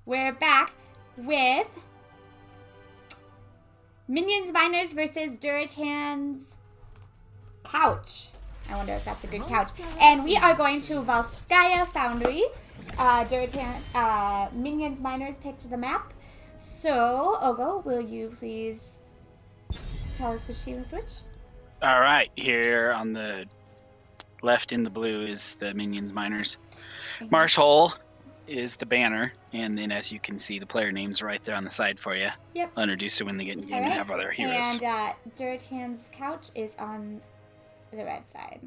We're back with Minions Miners versus Durotans Couch. I wonder if that's a good couch. And we are going to Volskaya Foundry. Minions Miners picked the map. So, Ogo, will you please tell us which team to switch? All right, here on the left in the blue is the Minions Miners. Marsh Hole is the banner, and then as you can see, the player names are right there on the side for you. Yep. I'll introduce it when they get in the game and have other heroes. And Durotans Couch is on the red side.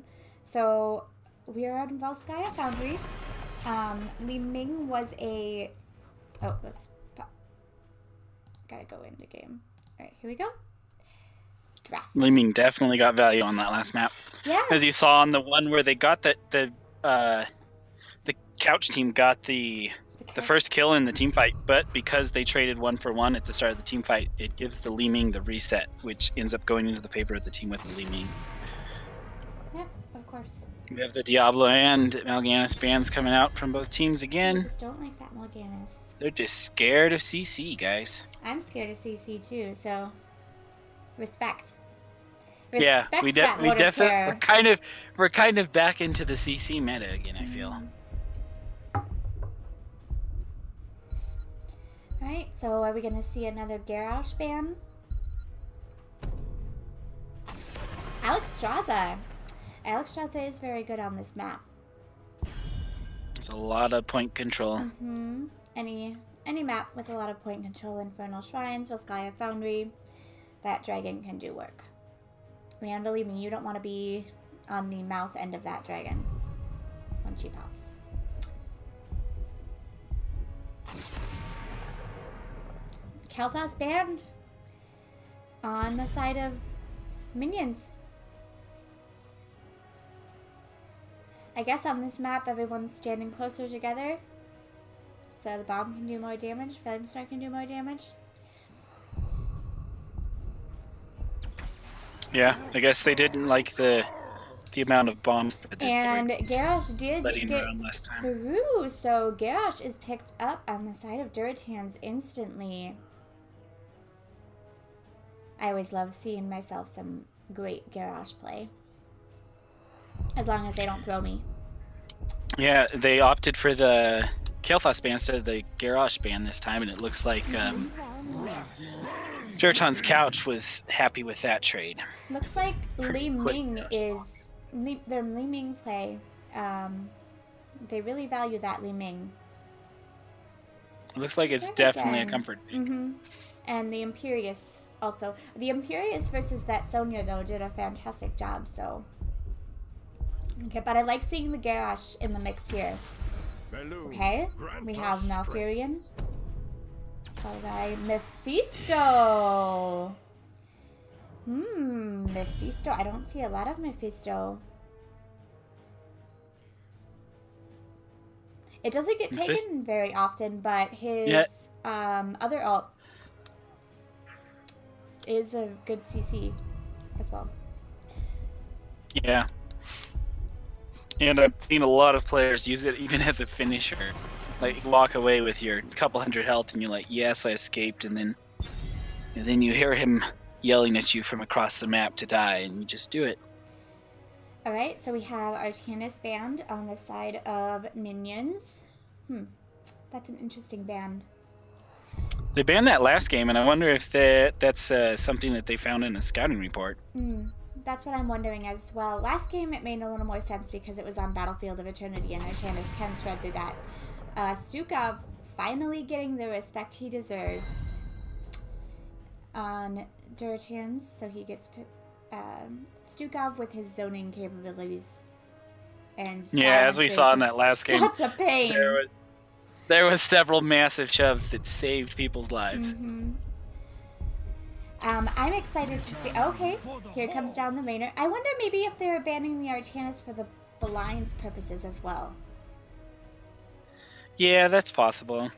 So we are on Volskaya Foundry. Li Ming was a... Oh, let's... Gotta go into game. Alright, here we go. Draft. Li Ming definitely got value on that last map. Yeah. As you saw on the one where they got the Couch team got the first kill in the team fight, but because they traded 1-for-1 at the start of the team fight, it gives the Li Ming the reset, which ends up going into the favor of the team with the Li Ming. Yep, of course. We have the Diablo and Mal'Ganis bands coming out from both teams again. I just don't like that Mal'Ganis. They're just scared of CC, guys. I'm scared of CC too, so respect. Yeah, we're kind of back into the CC meta again, I feel. Alright, so are we gonna see another Garrosh ban? Alex Straza. Alex Straza is very good on this map. It's a lot of point control. Any map with a lot of point control, Infernal Shrines, Volskaya Foundry, that dragon can do work. Man, believe me, you don't want to be on the mouth end of that dragon when she pops. Kel'Thas banned on the side of Minions. I guess on this map everyone's standing closer together, so the bomb can do more damage, Flamestar can do more damage. Yeah, I guess they didn't like the amount of bombs. And Garrosh did get last time through, so Garrosh is picked up on the side of Durotans instantly. I always love seeing myself some great Garrosh play. As long as they don't throw me. Yeah, they opted for the Kel'Thas ban instead of the Garrosh ban this time, and it looks like Durotan's Couch was happy with that trade. Looks like Li Ming is... their Li Ming play. They really value that Li Ming. It looks like it's definitely a comfort. And the Imperious also. The Imperious versus that Sonya, though, did a fantastic job, so... Okay, but I like seeing the Garrosh in the mix here. Okay, we have Malfurion. Followed by Mephisto. Mephisto. I don't see a lot of Mephisto. It doesn't get taken very often, but his other ult is a good CC as well. Yeah. And I've seen a lot of players use it even as a finisher. Like, walk away with your couple hundred health and you're like, yes, I escaped, and then you hear him yelling at you from across the map to die, and you just do it. Alright, so we have Artanis band on the side of Minions. That's an interesting band. They banned that last game, and I wonder if that's something that they found in a scouting report. That's what I'm wondering as well. Last game, it made a little more sense because it was on Battlefield of Eternity, and Artanis can shred through that. Stukov finally getting the respect he deserves on Durotans, so he gets Stukov with his zoning capabilities. And as we saw in that last game, such a pain. There was several massive shoves that saved people's lives. I'm excited to see... Okay, here comes down the Rainer. I wonder maybe if they're banning the Artanis for the Blind's purposes as well. Yeah, that's possible.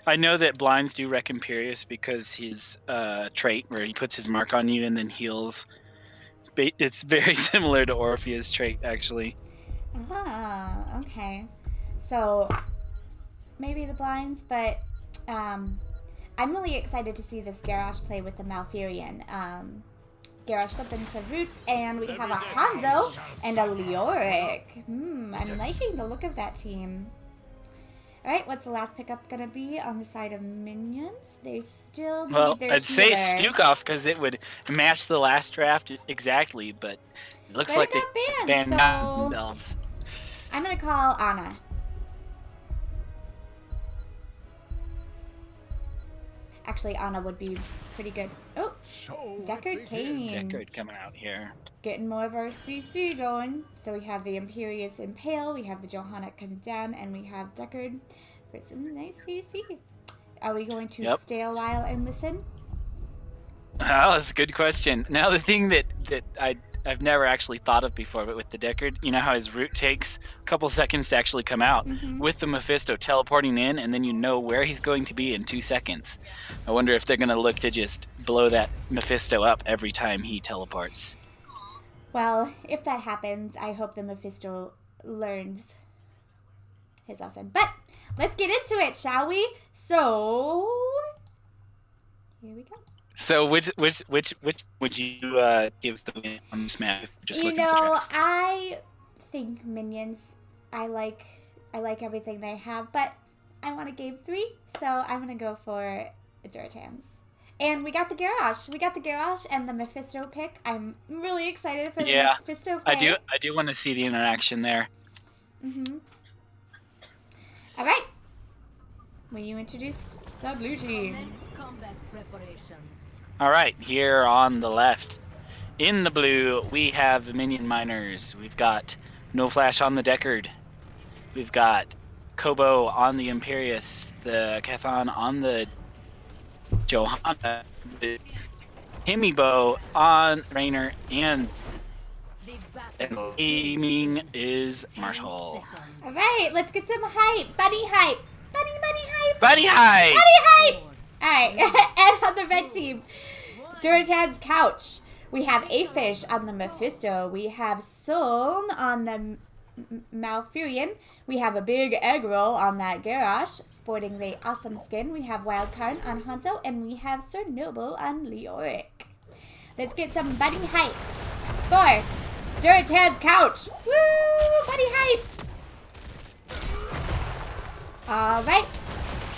I know that Blinds do wreck Imperious because his trait, where he puts his mark on you and then heals, it's very similar to Orpheus' trait, actually. Okay. So, maybe the blinds, but I'm really excited to see this Garrosh play with the Malfurion. Garrosh flip into Roots, and we have a Hanzo and a Leoric. I'm liking the look of that team. Alright, what's the last pickup gonna be on the side of Minions? They still need their I'd say healer. Stukov because it would match the last draft exactly, but it looks like they banned themselves. I'm gonna call Anna. Actually, Anna would be pretty good. Oh, Deckard Kane. Deckard coming out here. Getting more of our CC going. So we have the Imperious Impale, we have the Johanna Condemn, and we have Deckard for some nice CC. Are we going to stay a while and listen? Oh, that's a good question. Now the thing that I've never actually thought of before, but with the Deckard, you know how his root takes a couple seconds to actually come out? With the Mephisto teleporting in, and then you know where he's going to be in 2 seconds. I wonder if they're going to look to just blow that Mephisto up every time he teleports. Well, if that happens, I hope the Mephisto learns his lesson. But let's get into it, shall we? So here we go. So which would you give the win on this map? Just looking at the traps? I think Minions. I like everything they have, but I want a game 3, so I'm gonna go for the Durotans. And we got the Garrosh. We got the Garrosh and the Mephisto pick. I'm really excited for the Mephisto play. I do want to see the interaction there. All right. Will you introduce the blue team? Combat preparations. All right, here on the left, in the blue, we have the Minion Miners. We've got No Flash on the Deckard. We've got Kobo on the Imperious, the Cathan on the Johanna, the Himibo on Raynor, and aiming is Marshall. All right, let's get some hype. Bunny hype. Bunny hype. Buddy hype! Buddy hype! All right, and on the red team, Durotan's Couch. We have Afish on the Mephisto. We have Suln on the Malfurion. We have a big egg roll on that Garrosh, sporting the awesome skin. We have Wildcard on Hanzo, and we have Sir Noble on Leoric. Let's get some buddy hype for Durotan's Couch. Woo! Buddy hype! All right.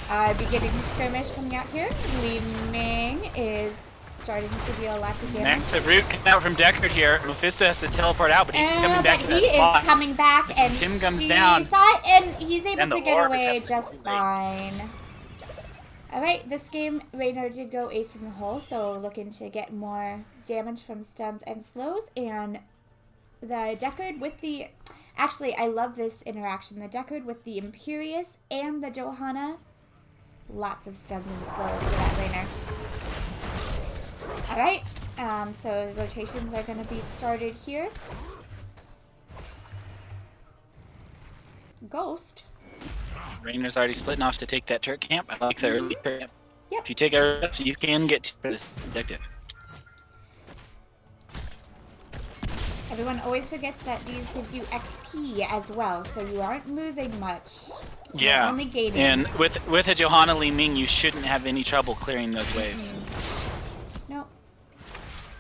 Our beginning skirmish coming out here. Li Ming is starting to deal lots of damage. Next, a root coming out from Deckard here. Mephisto has to teleport out, but he's coming back to that spot. He is coming back, and Tim comes down. Saw it, and he's able And to the get orb is away absolutely just fine. All right, this game, Raynor did go ace in the hole, so looking to get more damage from stuns and slows. And the Deckard with the... Actually, I love this interaction. The Deckard with the Imperious and the Johanna. Lots of stuns and slows for that Raynor. Alright, so rotations are going to be started here. Ghost. Raynor's already splitting off to take that Turk camp. I like the early Turk camp. Yep. If you take our you can get to this objective. Everyone always forgets that these gives you XP as well, so you aren't losing much. Yeah, You're only gaining. and with a Johanna Li Ming, you shouldn't have any trouble clearing those waves. Nope.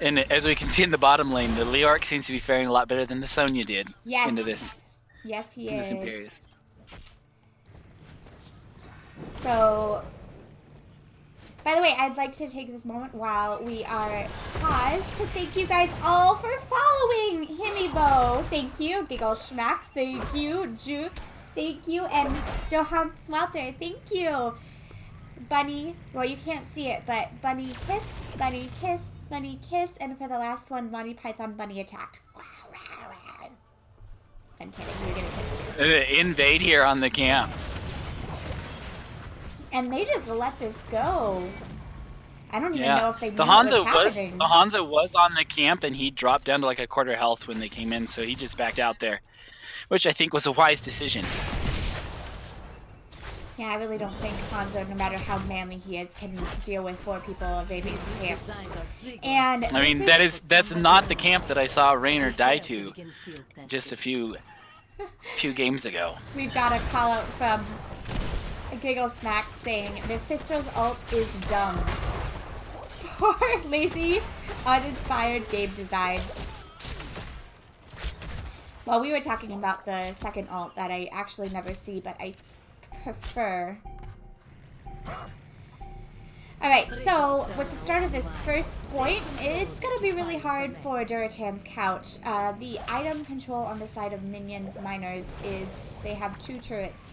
And as we can see in the bottom lane, the Leoric seems to be faring a lot better than the Sonya did into this. Yes, he This is. Imperious. So, by the way, I'd like to take this moment while we are paused to thank you guys all for following Himibo. Thank you, Giggle Schmack. Thank you, Jukes. Thank you, and Johan Swelter. Thank you, Bunny. Well, you can't see it, but Bunny Kiss, Bunny Kiss, Bunny Kiss, and for the last one, Monty Python Bunny Attack. I'm kidding. You're gonna kiss too. Invade here on the camp. And they just let this go. I don't even know if they knew the what was Hanzo happening. the Hanzo was on the camp, and he dropped down to like a quarter health when they came in, so he just backed out there, which I think was a wise decision. Yeah, I really don't think Hanzo, no matter how manly he is, can deal with 4 people invading the camp. And I mean, that's not the camp that I saw Raynor die to just a few games ago. We've got a call out from Giggle Smack saying, Mephisto's ult is dumb. Poor, lazy, uninspired game design. Well, we were talking about the second ult that I actually never see, but I prefer. Alright, so with the start of this first point, it's going to be really hard for Durotan's couch. The item control on the side of Minion's Miners is they have 2 turrets.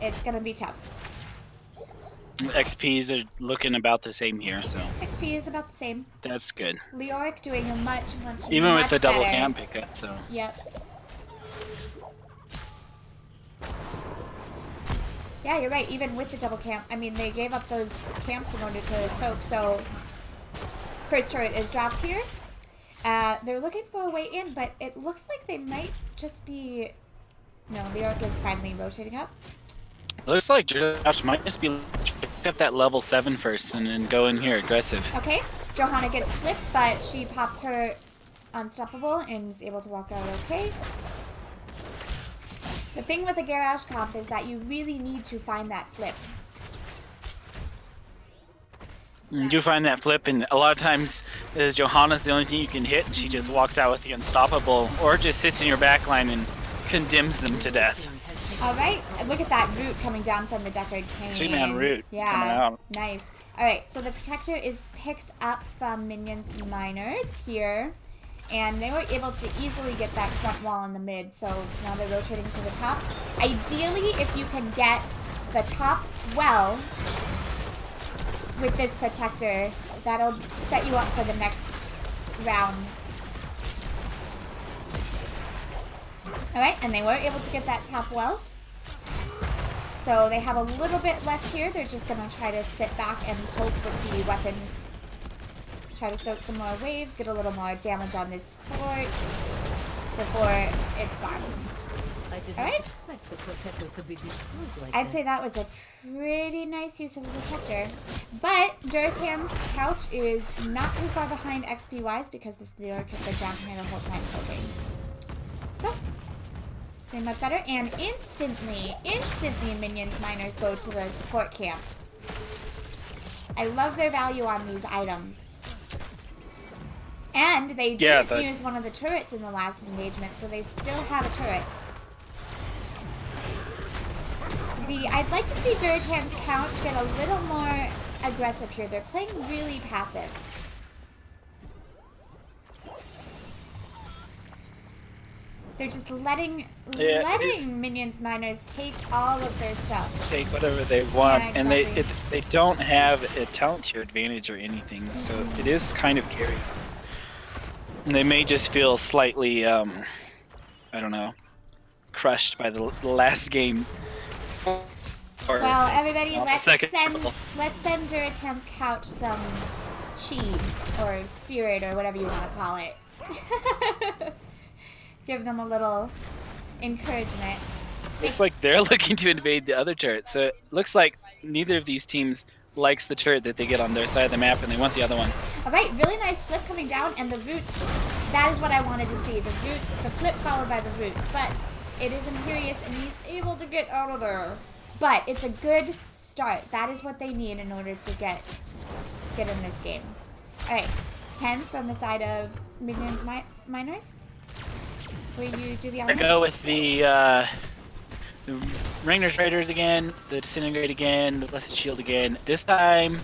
It's going to be tough. XPs are looking about the same here, so. XP is about the same. That's good. Leoric doing a much Even with the double better. cam pickup, so. Yep. Yeah, you're right. Even with the double camp, I mean, they gave up those camps in order to soak. So, first turret is dropped here. They're looking for a way in, but it looks like they might just be. No, Leoric is finally rotating up. It looks like Josh might just be pick up that level 7 first and then go in here aggressive. Okay, Johanna gets flipped, but she pops her unstoppable and is able to walk out okay. The thing with the Garage comp is that you really need to find that flip. You do find that flip, and a lot of times Johanna's the only thing you can hit, and she just walks out with the unstoppable, or just sits in your backline and condemns them to death. Alright, look at that root coming down from the Deckard Cane. 3-man root coming Yeah, out. nice. Alright, so the Protector is picked up from Minion's Miners here. And they were able to easily get that front wall in the mid, so now they're rotating to the top. Ideally, if you can get the top well with this Protector, that'll set you up for the next round. Alright, and they were able to get that top well. So they have a little bit left here. They're just going to try to sit back and poke with the weapons. Try to soak some more waves, get a little more damage on this fort before it's gone. Alright. I'd say that was a pretty nice use of the Protector. But Durotan's couch is not too far behind XP-wise because this Leoric has been down here the whole time soaking. So, doing much better. And instantly Minion's Miners go to the support camp. I love their value on these items. And they didn't use one of the turrets in the last engagement, so they still have a turret. I'd like to see Durotan's couch get a little more aggressive here. They're playing really passive. They're just letting Minion's Miners take all of their stuff. Take whatever they want, Yeah, and exactly. they don't have a talent tier advantage or anything, so it is kind of scary. And they may just feel slightly, I don't know, crushed by the last game. Well, everybody, let's send level. Durotan's couch some chi or spirit or whatever you want to call it. Give them a little encouragement. Looks like they're looking to invade the other turret, so it looks like neither of these teams likes the turret that they get on their side of the map, and they want the other one. Alright, really nice flip coming down, and the roots, that is what I wanted to see. The flip followed by the roots, but it is Imperious, and he's able to get out of there. But it's a good start. That is what they need in order to get in this game. Alright, 10s from the side of Minion's Miners. Will you do the I honors? go with the Rangers Raiders again, the Disintegrate again, the Blessed Shield again. This time,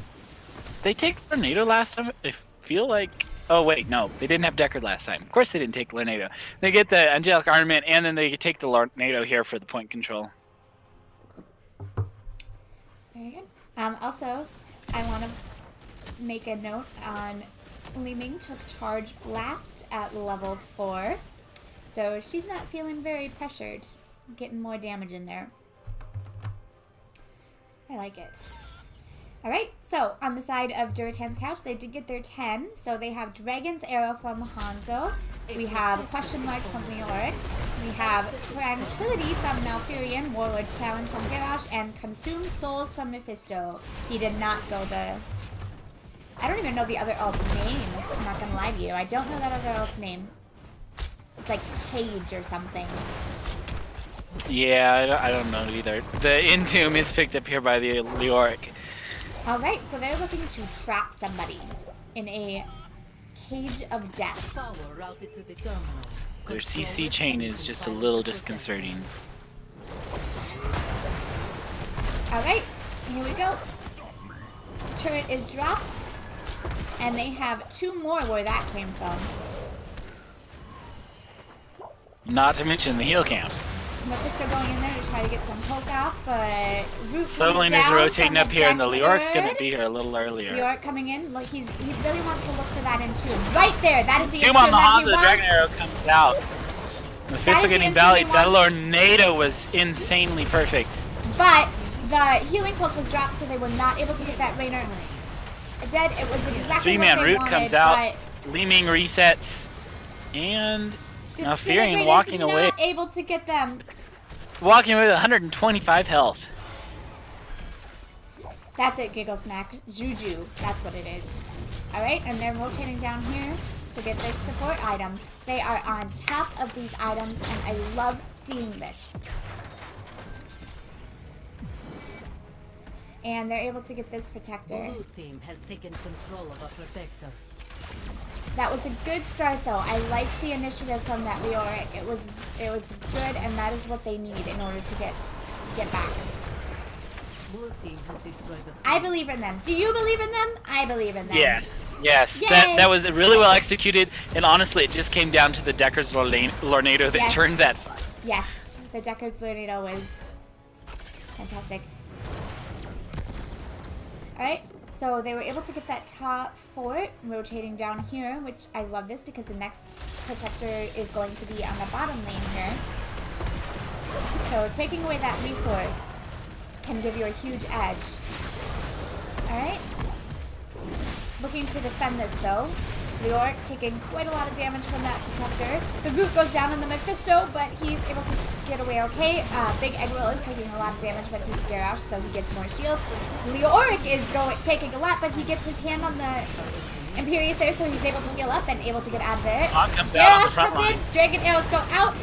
they take Tornado last time. I feel like. Oh wait, no, they didn't have Deckard last time. Of course, they didn't take Tornado. They get the Angelic Armament, and then they take the Tornado here for the point control. Very good. Also, I want to make a note on Li Ming took Charge Blast at level 4. So she's not feeling very pressured. Getting more damage in there. I like it. Alright, so on the side of Durotan's couch, they did get their 10. So they have Dragon's Arrow from Hanzo. We have Question Mark from Leoric. We have Tranquility from Malfurion, Warlord's Challenge from Garrosh, and Consume Souls from Mephisto. He did not go the... I don't even know the other alt's name. I'm not going to lie to you. I don't know that other alt's name. It's like Cage or something. Yeah, I don't know either. The Entomb is picked up here by the Leoric. All right, so they're looking to trap somebody in a cage of death. Power routed to the terminal. Their Control CC it chain and is just a confine little the protector. disconcerting. All right, here we go. Turret is dropped, and they have 2 more where that came from. Not to mention the heal camp. Mephisto going in there to try to get some poke off, but Root Soulane is rotating up here, and the Leoric's going to be here a little earlier. Leoric coming in. Look, he really wants to look for that Entomb. Right there, that is the Tomb Entomb on the that he Hanzo, the wants. Dragon Arrow comes out. Mephisto the getting Entomb valleyed. he That wants. Lornado was insanely perfect. But the healing pulse was dropped, so they were not able to get that Raynor dead. It was exactly what Three-man they Root wanted, comes out. Li Ming resets. And now Fearing Disintegrate walking is away. not able to get them. Walking away with 125 health. That's it, Giggle Smack. Juju. That's what it is. Alright, and they're rotating down here to get this support item. They are on top of these items, and I love seeing this. And they're able to get this protector. Blue team has taken control of a protector. That was a good start, though. I liked the initiative from that Leoric. It was good, and that is what they need in order to get back. Blue team has destroyed the I believe in them. Do you believe in them? I believe in them. Yes. Yay! That was really well executed. And honestly, it just came down to the Decker's Lornado that Yes. turned that fight. Yes, the Deckard's Tornado was fantastic. Alright, so they were able to get that top fort rotating down here, which I love this because the next protector is going to be on the bottom lane here. So taking away that resource can give you a huge edge. Alright. Looking to defend this though. Leoric taking quite a lot of damage from that protector. The Root goes down on the Mephisto, but he's able to get away okay. Big Eggroll is taking a lot of damage, but he's Garrosh, so he gets more shields. Leoric is taking a lot, but he gets his hand on the Imperius there, so he's able to heal up and able to get out of there. Hawk comes out on the Garrosh front comes line. in, Dragon Arrows go out.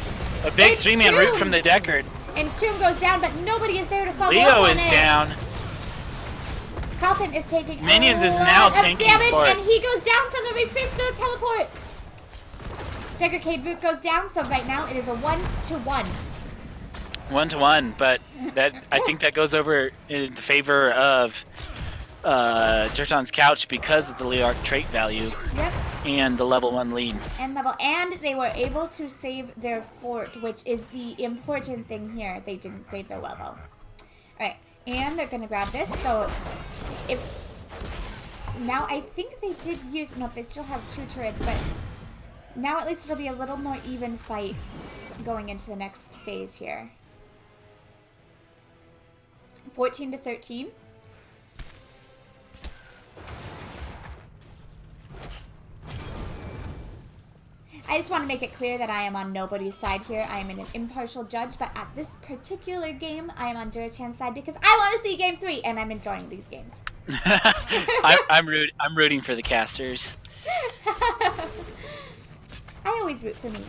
A big It's three-man Root Tomb. from the Deckard. And Tomb goes down, but nobody is there to follow up Leo on is it. down. Kalthin is taking Minions a is lot now of tanking damage, for it. and he goes down from the Mephisto teleport. Deckercade Root goes down, so right now it is a 1-1. 1-1, but that I think that goes over in the favor of Durotan's Couch because of the Leoric trait value Yep. and the level 1 lead. And they were able to save their fort, which is the important thing here. They didn't save their well though. Alright, and they're gonna grab this, so if now I think they did use they still have 2 turrets, but now at least it'll be a little more even fight going into the next phase here. 14-13. I just want to make it clear that I am on nobody's side here. I am an impartial judge, but at this particular game, I am on Durotan's side because I want to see Game 3, and I'm enjoying these games. I'm rooting for the casters. I always root for me.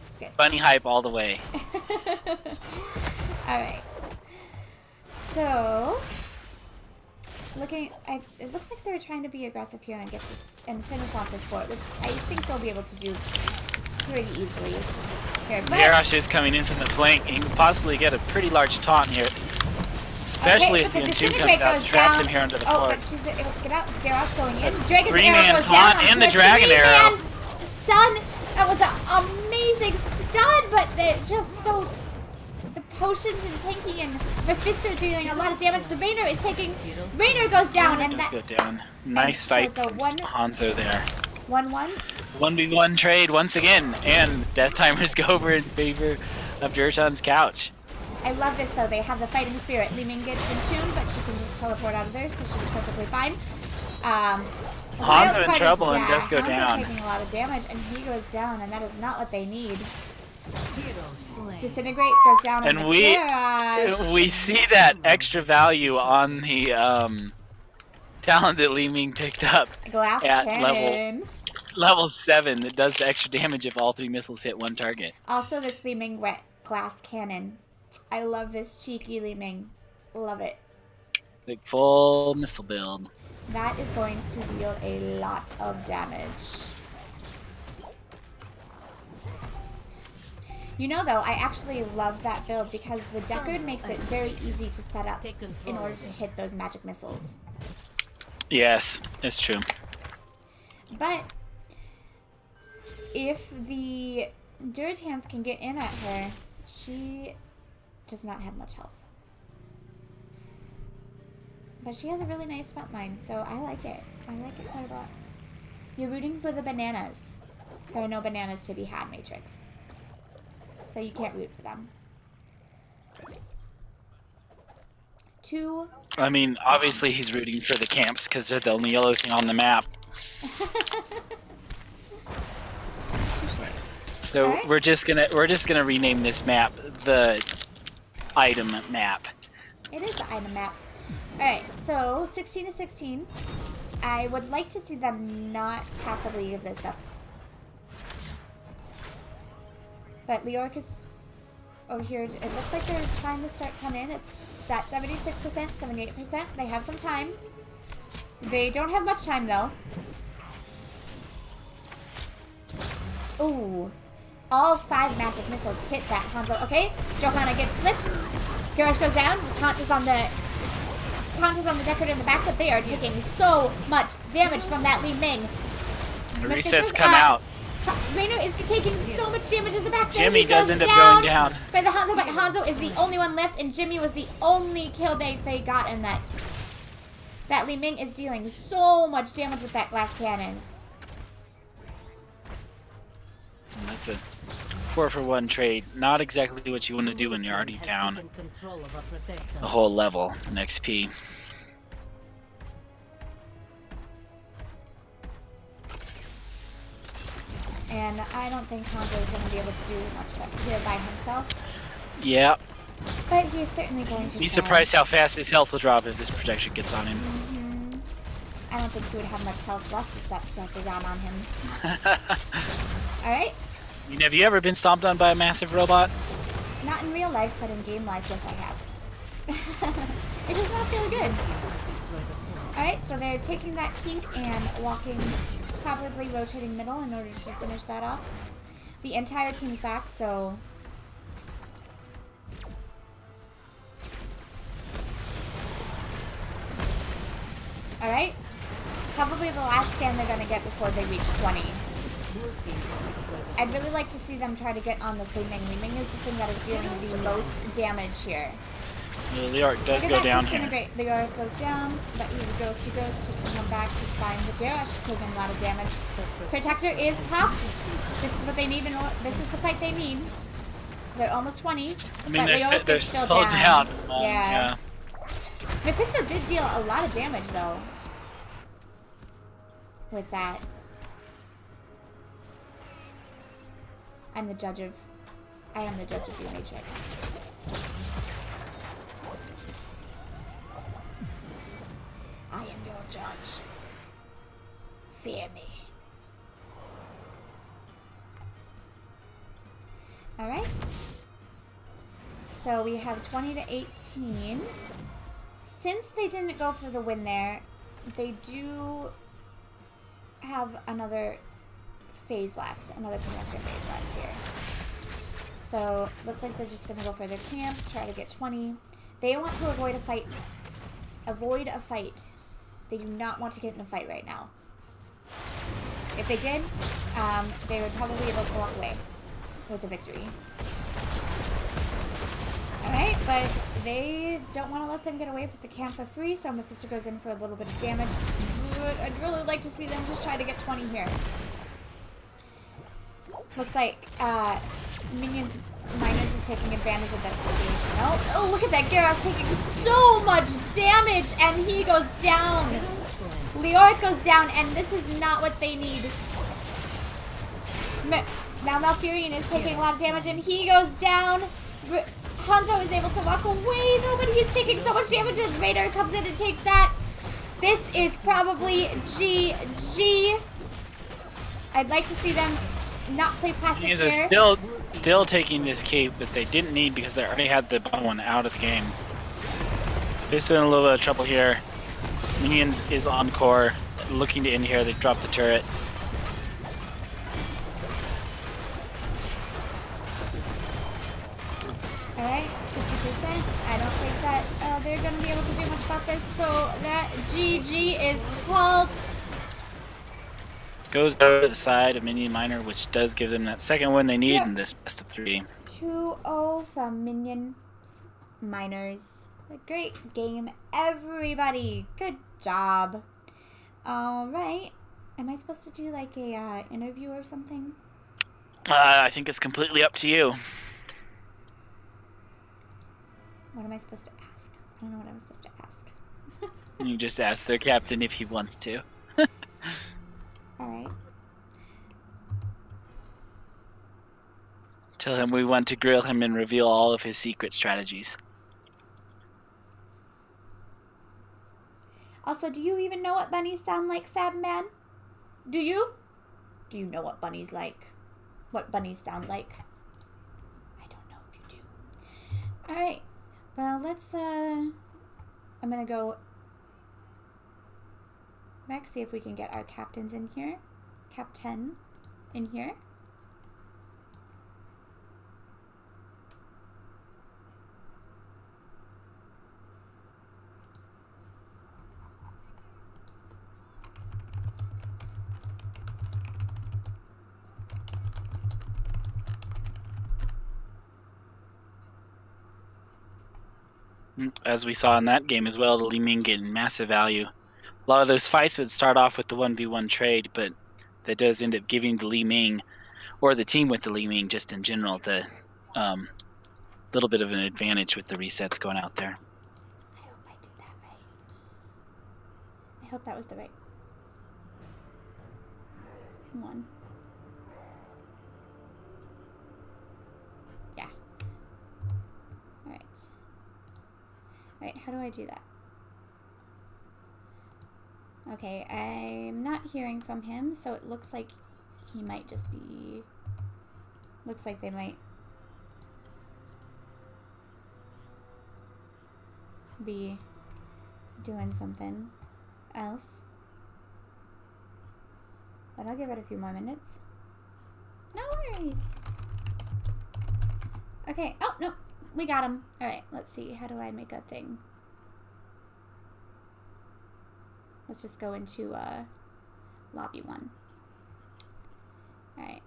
It's good. Bunny hype all the way. Alright. So, it looks like they're trying to be aggressive here and get this and finish off this fort, which I think they'll be able to do pretty easily. Here, but Garrosh is coming in from the flank. He can possibly get a pretty large taunt here. Especially okay, if the but Entomb Disintegrate comes out, goes traps down. him here under the Oh, fort. but she's able to get out. Garrosh going in. Dragon's Three-man arrow goes taunt down and onto the Dragon Arrow. three-man stun. That was an amazing stun, but they're just so. The potions and tanky and Mephisto doing a lot of damage. The Raynor is taking. Raynor goes down, and Does that go down. Nice so fight it's a from one- Hanzo there. 1-1. 1v1 trade once again, and Death Timers go over in favor of Durotan's Couch. I love this though. They have the fighting spirit. Li Ming gets entombed, but she can just teleport out of there, so she's perfectly fine. The Hanzo wild in card trouble is, and does go Hanzo down. taking a lot of damage, and he goes down, and that is not what they need. Hero slain. Disintegrate goes down, And the we Garrosh. we see that extra value on the talent that Li Ming picked up Glass at cannon. level 7 that does the extra damage if all 3 missiles hit one target. Also, this Li Ming glass cannon I love this cheeky Li Ming. Love it. Like full missile build. That is going to deal a lot of damage. You know, though, I actually love that build because the Deckard makes it very easy to set up in order to hit those magic missiles. Yes, it's true. But if the Durotans can get in at her, she does not have much health. But she has a really nice front line, so I like it. I like it quite a lot. You're rooting for the bananas. There are no bananas to be had, Matrix. So you can't root for them. Two. I mean, obviously he's rooting for the camps because they're the only yellow thing on the map. So Alright. we're just gonna rename this map the item map. It is the item map. Alright, so 16 to 16. I would like to see them not passively give this up. But Leoric is over here. It looks like they're trying to start coming in. It's at 76%, 78%. They have some time. They don't have much time, though. Ooh. All 5 magic missiles hit that Hanzo. Okay, Johanna gets flipped. Garrosh goes down. The taunt is on the Deckard in the back, but they are taking so much damage from that Li Ming. The resets come out. Rainer is taking so much damage in the back. Jimmy does end up going down. By the Hanzo, but Hanzo is the only one left, and Jimmy was the only kill they got in that. That Li Ming is dealing so much damage with that glass cannon. And that's a 4-for-1 trade. Not exactly what you want to do when you're already Has down taken control of our protector. a whole level in XP. And I don't think Hanzo is going to be able to do much here by himself. Yeah. But he's certainly going to Be try. surprised how fast his health will drop if this protection gets on him. I don't think he would have much health left if that protector got on him. Alright. I mean, have you ever been stomped on by a massive robot? Not in real life, but in game life, yes I have. It does not feel good. Alright, so they're taking that keep and walking, probably rotating middle in order to finish that off. The entire team's back, so... Alright. Probably the last stand they're going to get before they reach 20. I'd really like to see them try to get on this Li Ming. Li Ming is the thing that is dealing the most damage here. The Leoric does Look at go that down here. disintegrate. The Leoric goes down, but he's a ghost. He goes to come back. He's fine. The Garrosh taking a lot of damage. Protector is popped. This is what they need. This is the fight they need. They're almost 20. I mean, but they're still down. Yeah. Mephisto did deal a lot of damage, though. With that. I am the judge of the Matrix. I am your judge. Fear me. Alright. So we have 20 to 18. Since they didn't go for the win there, they do have another phase left, another connector phase left here. So looks like they're just gonna go for their camps, try to get 20. They want to avoid a fight. Avoid a fight. They do not want to get in a fight right now. If they did, they would probably be able to walk away with the victory. Alright, but they don't want to let them get away with the camp for free, so Mephisto goes in for a little bit of damage. I'd really like to see them just try to get 20 here. Looks like Minion's Miners is taking advantage of that situation. Oh, look at that. Garrosh taking so much damage, and he goes down. Leoric goes down, and this is not what they need. Now Malfurion is taking a lot of damage, and he goes down. Hanzo is able to walk away, though, but he's taking so much damage as Raider comes in and takes that. This is probably GG. I'd like to see them not play plastic Minions is here. still taking this cape that they didn't need because they already had the bottom one out of the game. This is in a little bit of trouble here. Minions is on core, looking to end here. They dropped the turret. Alright, 50%. I don't think that they're going to be able to do much about this, so that GG is called. Goes over to the side of Minion Miner, which does give them that second win they need Yep. in this best of 3. 2-0 from Minion Miners. A great game, everybody. Good job. Alright. Am I supposed to do like a interview or something? I think it's completely up to you. What am I supposed to ask? I don't know what I'm supposed to ask. You just ask their captain if he wants to. Alright. Tell him we want to grill him and reveal all of his secret strategies. Also, do you even know what bunnies sound like, Sabman? Do you? Do you know what bunnies like? What bunnies sound like? I don't know if you do. Alright. Well, let's, I'm gonna go back, see if we can get our captains in here. Captain in here. As we saw in that game as well, the Li Ming getting massive value. A lot of those fights would start off with the 1v1 trade, but that does end up giving the Li Ming, or the team with the Li Ming just in general, the little bit of an advantage with the resets going out there. I hope I did that right. I hope that was the right one. Yeah. Alright. Alright, how do I do that? Okay, I'm not hearing from him, so it looks like he might just be... Looks like they might be doing something else. But I'll give it a few more minutes. No worries. Okay. Oh, no. We got him. Alright, let's see. How do I make a thing? Let's just go into lobby 1. Alright.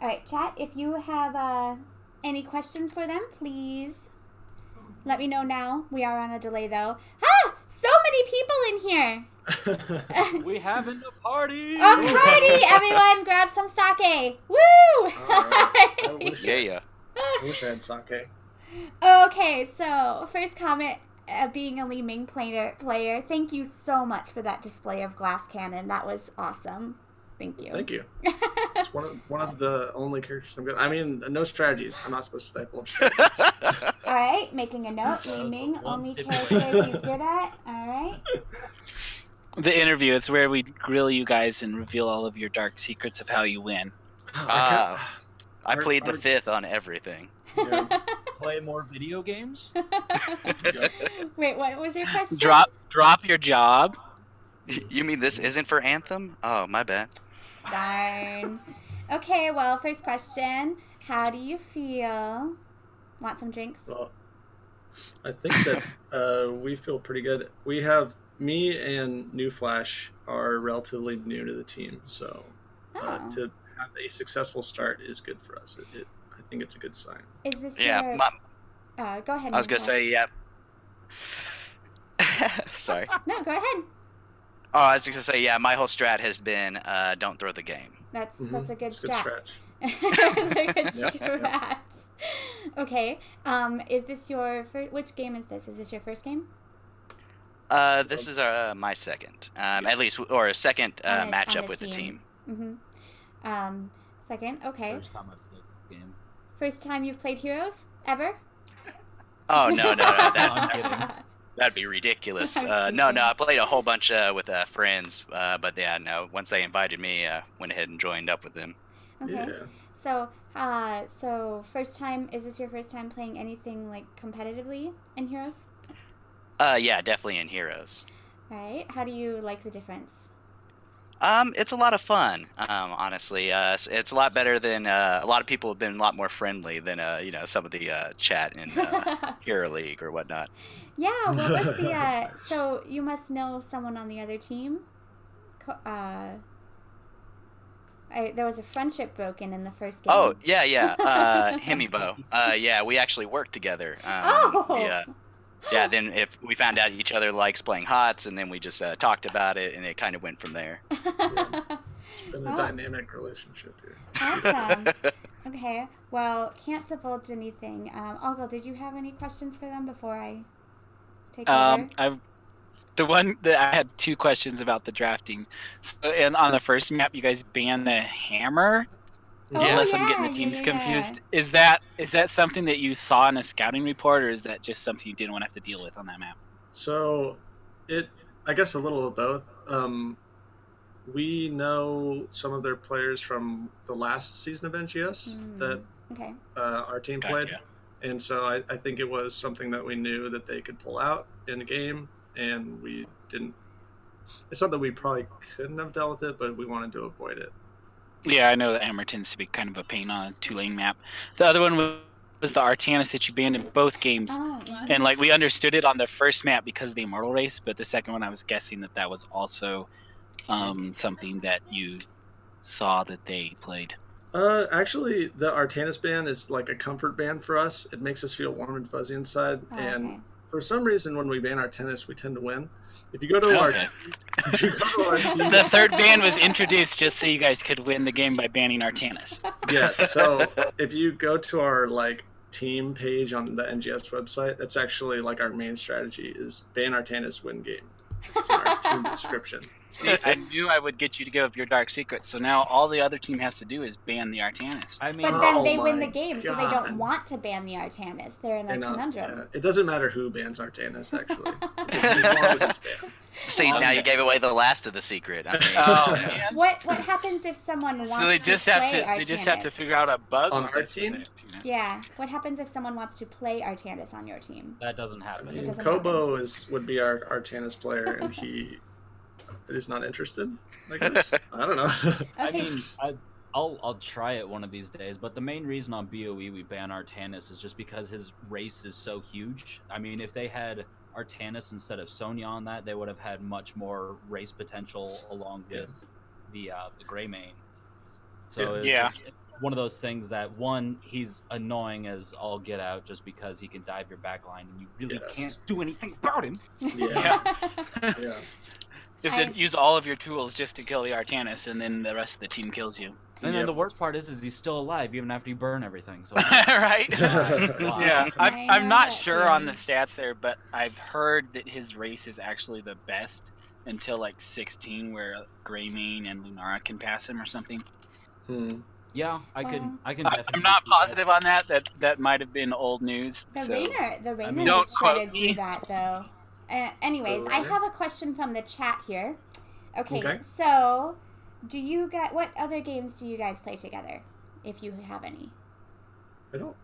Alright, chat, if you have any questions for them, please let me know now. We are on a delay, though. Ah! So many people in here! We having a party! A party! Everyone, grab some sake! Woo! I wish I wish I had sake. Okay, so first comment, being a Li Ming player, thank you so much for that display of glass cannon. That was awesome. Thank you. Thank you. It's one of the only characters I'm good. I mean, no strategies. I'm not supposed to divulge. All right, making a note. Li Ming, only character he's good at. All right. The interview, it's where we grill you guys and reveal all of your dark secrets of how you win. I played the 5th on everything. Yeah. Play more video games? Wait, what was your question? Drop your job. You mean this isn't for Anthem? Oh, my bad. Darn. Okay, well, first question. How do you feel? Want some drinks? Well, I think that we feel pretty good. We have me and New Flash are relatively new to the team, so Oh. to have a successful start is good for us. I think it's a good sign. Is this Yeah, your... go ahead. I was going to Nicholas. say, yeah. Sorry. No, go ahead. Oh, I was just going to say, yeah, my whole strat has been don't throw the game. That's a good Mm-hmm. It's a strat. stretch. That's a good Yeah. strat. Okay. Is this your first... Which game is this? Is this your first game? This is my second, at least, or a second On matchup with the team. Mm-hmm. Second. Okay. First time I've played this game. First time you've played Heroes? Ever? Oh, no. No, I'm kidding. That'd be ridiculous. I was No, thinking. I played a whole bunch with friends, but yeah, no. Once they invited me, went ahead and joined up with them. Okay. Yeah. So first time, is this your first time playing anything like competitively in Heroes? Yeah, definitely in Heroes. All right. How do you like the difference? It's a lot of fun. Honestly, it's a lot better than a lot of people have been a lot more friendly than some of the chat in Hero League or whatnot. Yeah, what was the so you must know someone on the other team. There was a friendship broken in the first game. Oh yeah. Hemibo. Yeah, we actually worked together. Oh! Yeah. Then if we found out each other likes playing HOTS, and then we just talked about it, and it kind of went from there. It's been a Oh. dynamic relationship here. Awesome. Okay, well, can't divulge anything. Olga, did you have any questions for them before I take over? The one that I had two questions about the drafting. So, and on the first map, you guys banned the hammer. Oh, Unless I'm getting yeah, the teams yeah. confused. Is that something that you saw in a scouting report, or is that just something you didn't want to have to deal with on that map? So, I guess a little of both. We know some of their players from the last season of NGS that Okay. our team played, Gotcha. and so I think it was something that we knew that they could pull out in the game, and we didn't. It's not that we probably couldn't have dealt with it, but we wanted to avoid it. Yeah, I know that hammer tends to be kind of a pain on a 2-lane map. The other one was the Artanis that you banned in both games. Oh, And like we understood it on the first map because of the Immortal race, but the second one I was guessing that was also something that you saw that they played. Actually, the Artanis band is like a comfort band for us. It makes us feel warm and fuzzy inside, Oh, and okay. for some reason, when we ban Artanis, we tend to win. If you go to our, Okay. if you go to our team, The third ban was introduced just so you guys could win the game by banning Artanis. yeah. So if you go to our like team page on the NGS website, that's actually like our main strategy is ban Artanis, win game. It's in our team description. See, I knew I would get you to give up your dark secret, so now all the other team has to do is ban the Artanis. I mean, But then Oh they win my the game, so they God. don't want to ban the Artanis. They're in a And, conundrum. yeah, it doesn't matter who bans Artanis, actually, as long as it's banned. See, now you gave away the last of the secret. I mean, Oh man. What happens if someone wants So they just to have play to they just have to Artanis? figure out a bug On with our this team? Artanis. Yeah. What happens if someone wants to play Artanis on your team? that doesn't I happen. mean, doesn't Kobo would be our Artanis player, and he is not interested. I guess I don't know. I Okay. mean, I'll try it one of these days, but the main reason on BOE we ban Artanis is just because his race is so huge. I mean, if they had Artanis instead of Sonya on that, they would have had much more race potential along with the Greymane. So it's Yeah. just one of those things that, one, he's annoying as all get out just because he can dive your backline and you really Yes. can't do anything about him. Yeah, yeah. You have to use all of your tools just to kill the Artanis, and then the rest of the team kills you. And then Yep. the worst part is he's still alive even after you burn everything. So Right? Wow. Yeah, I I'm know not that sure on the feeling. stats there, but I've heard that his race is actually the best until like 16, where Greymane and Lunara can pass him or something. Hmm. Yeah, I can Well, definitely I'm not see that. positive on that. That might have been old news. The so. Rainer mean, don't was shredded quote through me. that though. Anyways, The I Rainer? have a question from the chat here. Okay, Okay. so do you guys? What other games do you guys play together, if you have any? I don't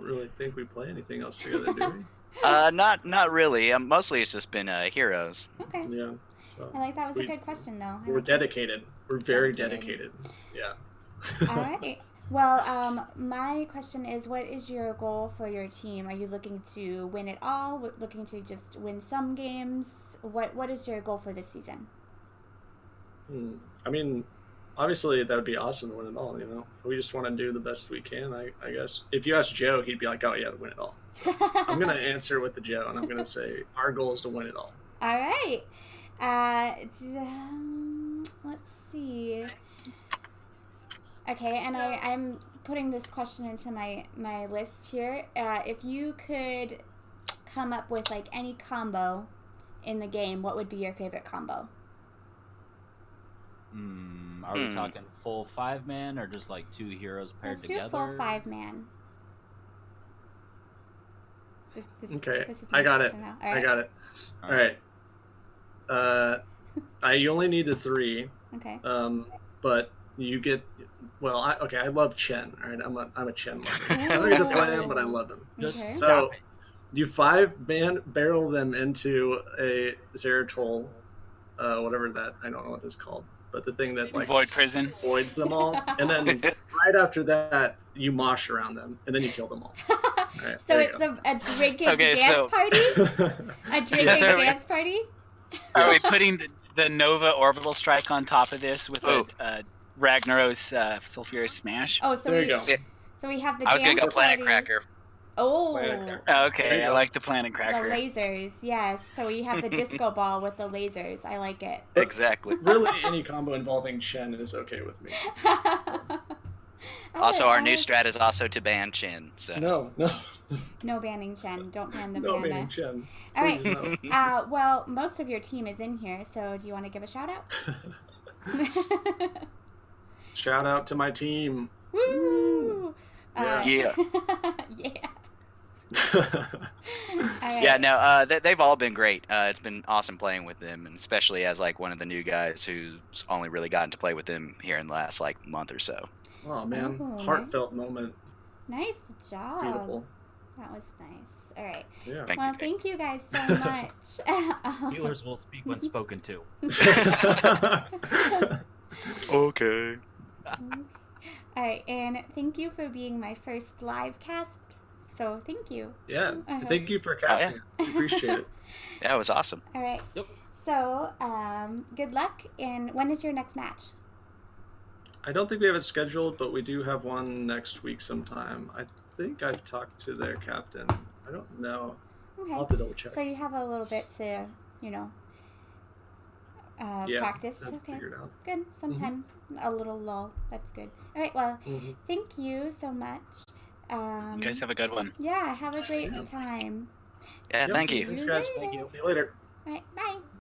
really think we play anything else together, do we? not really. Mostly it's just been Heroes. Okay, Yeah. So I like that was a we- good question though. I we're like that. dedicated. We're very Dedicated. dedicated. Yeah. All right. Well, my question is, what is your goal for your team? Are you looking to win it all? Looking to just win some games? What is your goal for this season? I mean, obviously that would be awesome to win it all. You know, we just want to do the best we can. I guess if you ask Joe, he'd be like, "Oh yeah, win it all." So I'm gonna answer with the Joe, and I'm gonna say our goal is to win it all. All right. Let's see. Okay, and I'm putting this question into my list here. If you could come up with like any combo in the game, what would be your favorite combo? Are we talking full 5-man or just like two heroes paired Let's do together? full 5-man. Okay, This is I my got it. question now. I got it. All right. You only need the 3. Okay. But you get. Well, I love Chen. All right, I'm a Chen lover. I don't get to play him, but I love him. Just Okay. stop So it. you 5 barrel them into a Zeratol, whatever that, I don't know what it's called, but the thing that like Void prison. voids them all, and then right after that you mosh around them, and then you kill them all. All right, So there you it's go. a drinking Okay, dance so- party? A drinking so- dance party? Are we putting the Nova orbital strike on top of this with Oh. a Ragnaros sulfurous smash? Oh, so There we you go. See, so we have the I was gonna dance go Planet party. Cracker. Oh, Planet Cracker. Oh, There okay, you I go. like the planet the cracker. lasers. Yes. So we have the disco ball with the lasers. I like it. Exactly. Really, any combo involving Chen is okay with me. Also, I our new like- strat is also to ban Chin. So. No banning Chen. Don't ban the No panda. meaning Chen. All right. Please, no. Well, most of your team is in here, so do you want to give a shout out? Shout out to my team. Woo! Yeah. Yeah. Yeah. All right. Yeah, no, they've all been great. It's been awesome playing with them, and especially as like one of the new guys who's only really gotten to play with them here in the last like month or so. Oh man, Oh, heartfelt moment. Nice job. Beautiful. That was nice. All right. Yeah. Thank Well, you. thank you guys so much. Healers will speak when spoken to. Okay. All right, and thank you for being my first live cast. So thank you. Yeah. Uh-huh. Thank you for casting. it. Appreciate it. Yeah, it was awesome. All right. Yep. So, good luck. And when is your next match? I don't think we have it scheduled, but we do have one next week sometime. I think I've talked to their captain. I don't know. Okay. I'll have to double check. So you have a little bit to, Yeah, practice. I'll Okay. figure it out. Good. Sometime a little lull. That's good. All right. Well, Mhm. thank you so much. You guys have a good one. Yeah. Have a great Yeah. time. Yeah, Yep. thank you. Thanks, guys. Thank you. See you later. All right. Bye.